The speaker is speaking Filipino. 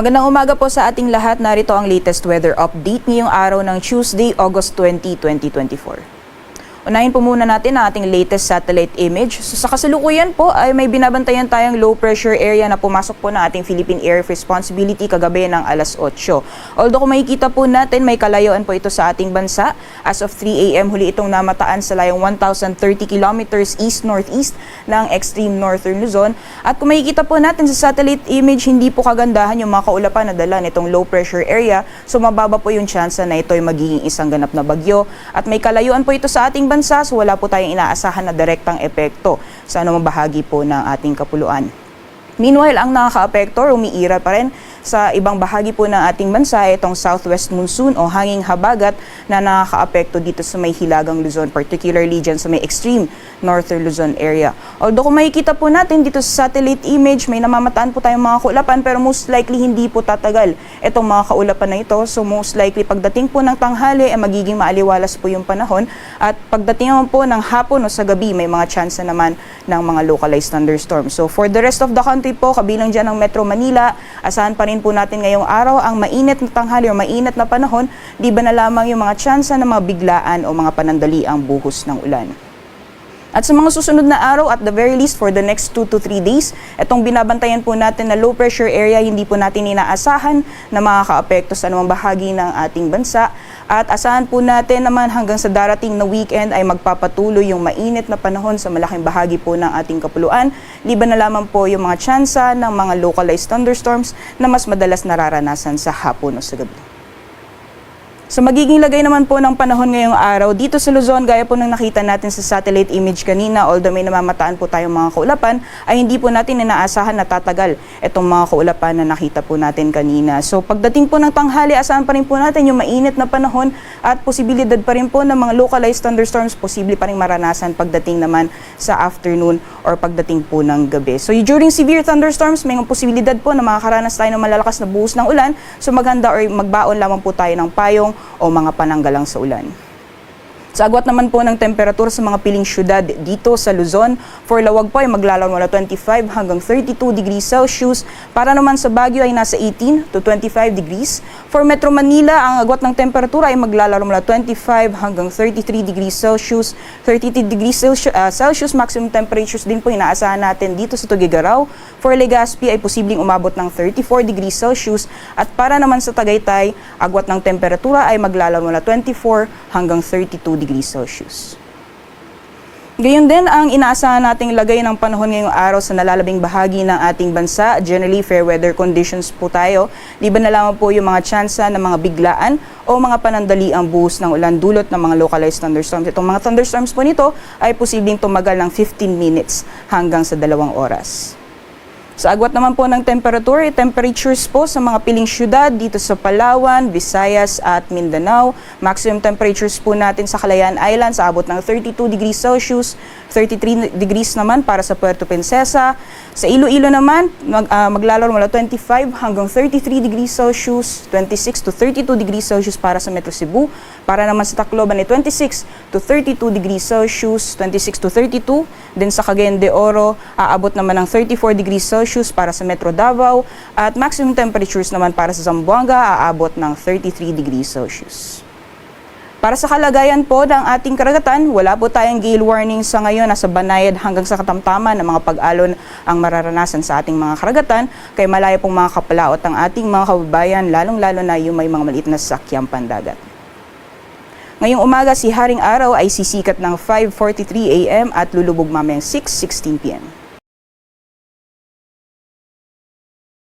Magandang umaga po sa ating lahat. Narito ang latest weather update ngayong araw ng Tuesday, August 20, 2024. Unahin po muna natin ang ating latest satellite image. So, sa kasalukuyan po ay may binabantayan tayong low pressure area na pumasok po ng ating Philippine Area of Responsibility kagabi ng alas 8. Although kung makikita po natin may kalayuan po ito sa ating bansa. As of 3 a.m. huli itong namataan sa layong 1,030 kilometers east-northeast ng extreme northern Luzon. At kung makikita po natin sa satellite image, hindi po kagandahan yung mga kaulapan na dala nitong low pressure area. So mababa po yung tsansa na ito ay magiging isang ganap na bagyo. At may kalayuan po ito sa ating bansa, so wala po tayong inaasahan na direktang epekto sa anumang bahagi po ng ating kapuluan. Meanwhile, ang nakaka-apekto, umiira pa rin sa ibang bahagi po ng ating bansa, itong southwest monsoon o hanging habagat na nakaka-apekto dito sa may hilagang Luzon, particularly dyan sa may extreme northern Luzon area. Although kung makikita po natin dito sa satellite image, may namamataan po tayong mga kaulapan, pero most likely hindi po tatagal itong mga kaulapan na ito. So most likely pagdating po ng tanghali, magiging maaliwalas po yung panahon. At pagdating naman po ng hapon o sa gabi, may mga chance naman ng mga localized thunderstorms. So for the rest of the country po, kabilang dyan ng Metro Manila, asahan pa rin po natin ngayong araw ang mainit na tanghali o mainit na panahon, di ba na lamang yung mga tsansa ng mga biglaan o mga panandali ang buhos ng ulan. At sa mga susunod na araw, at the very least for the next 2 to 3 days, itong binabantayan po natin na low pressure area, hindi po natin inaasahan na makaka-apekto sa anumang bahagi ng ating bansa. At asahan po natin naman hanggang sa darating na weekend ay magpapatuloy yung mainit na panahon sa malaking bahagi po ng ating kapuluan. Liban na lamang po yung mga tsansa ng mga localized thunderstorms na mas madalas nararanasan sa hapon o sa gabi. Sa magiging lagay naman po ng panahon ngayong araw, dito sa Luzon, gaya po ng nakita natin sa satellite image kanina, although may namamataan po tayong mga kaulapan, ay hindi po natin inaasahan na tatagal itong mga kaulapan na nakita po natin kanina. So pagdating po ng tanghali, asahan pa rin po natin yung mainit na panahon at posibilidad pa rin po ng mga localized thunderstorms, posible pa rin maranasan pagdating naman sa afternoon or pagdating po ng gabi. So during severe thunderstorms, may posibilidad po na makakaranas tayo ng malalakas na buhos ng ulan. So maghanda or magbaon lamang po tayo ng payong o mga pananggalang sa ulan. Sa agwat naman po ng temperatura sa mga piling syudad dito sa Luzon, for Lawag po ay maglalaro mula 25 hanggang 32 degrees Celsius. Para naman sa Baguio ay nasa 18 to 25 degrees. For Metro Manila, ang agwat ng temperatura ay maglalaro mula 25 hanggang 33 degrees Celsius. 32 degrees Celsius maximum temperatures din po inaasahan natin dito sa Tuguegarao. For Legazpi ay posibleng umabot ng 34 degrees Celsius. At para naman sa Tagaytay, agwat ng temperatura ay maglalaro mula 24 hanggang 32 degrees Celsius. Gayon din ang inaasahan nating lagay ng panahon ngayong araw sa nalalabing bahagi ng ating bansa. Generally, fair weather conditions po tayo. Liban na lamang po yung mga tsansa ng mga biglaan o mga panandali ang buhos ng ulan dulot ng mga localized thunderstorms. Itong mga thunderstorms po nito ay posibleng tumagal ng 15 minutes hanggang sa 2 oras. Sa agwat naman po ng temperatures po sa mga piling syudad dito sa Palawan, Visayas at Mindanao. Maximum temperatures po natin sa Calayan Island sa abot ng 32 degrees Celsius, 33 degrees naman para sa Puerto Princesa. Sa Iloilo naman, maglalaro mula 25 hanggang 33 degrees Celsius, 26 to 32 degrees Celsius para sa Metro Cebu. Para naman sa Tacloban ay 26 to 32 degrees Celsius, 26 to 32. Then sa Cagayan de Oro, aabot naman ng 34 degrees Celsius para sa Metro Davao. At maximum temperatures naman para sa Zamboanga, aabot ng 33 degrees Celsius. Para sa kalagayan po ng ating karagatan, wala po tayong gale warning sa ngayon. Nasa banayad hanggang sa katamtaman ng mga pag-alon ang mararanasan sa ating mga karagatan. Kaya malaya pong mga kapalaot ang ating mga kababayan, lalong-lalo na yung may mga maliit na sasakyang pandagat. Ngayong umaga, si Haring Araw ay sisikat ng 5:43 a.m. at lulubog mamayang 6:16 p.m.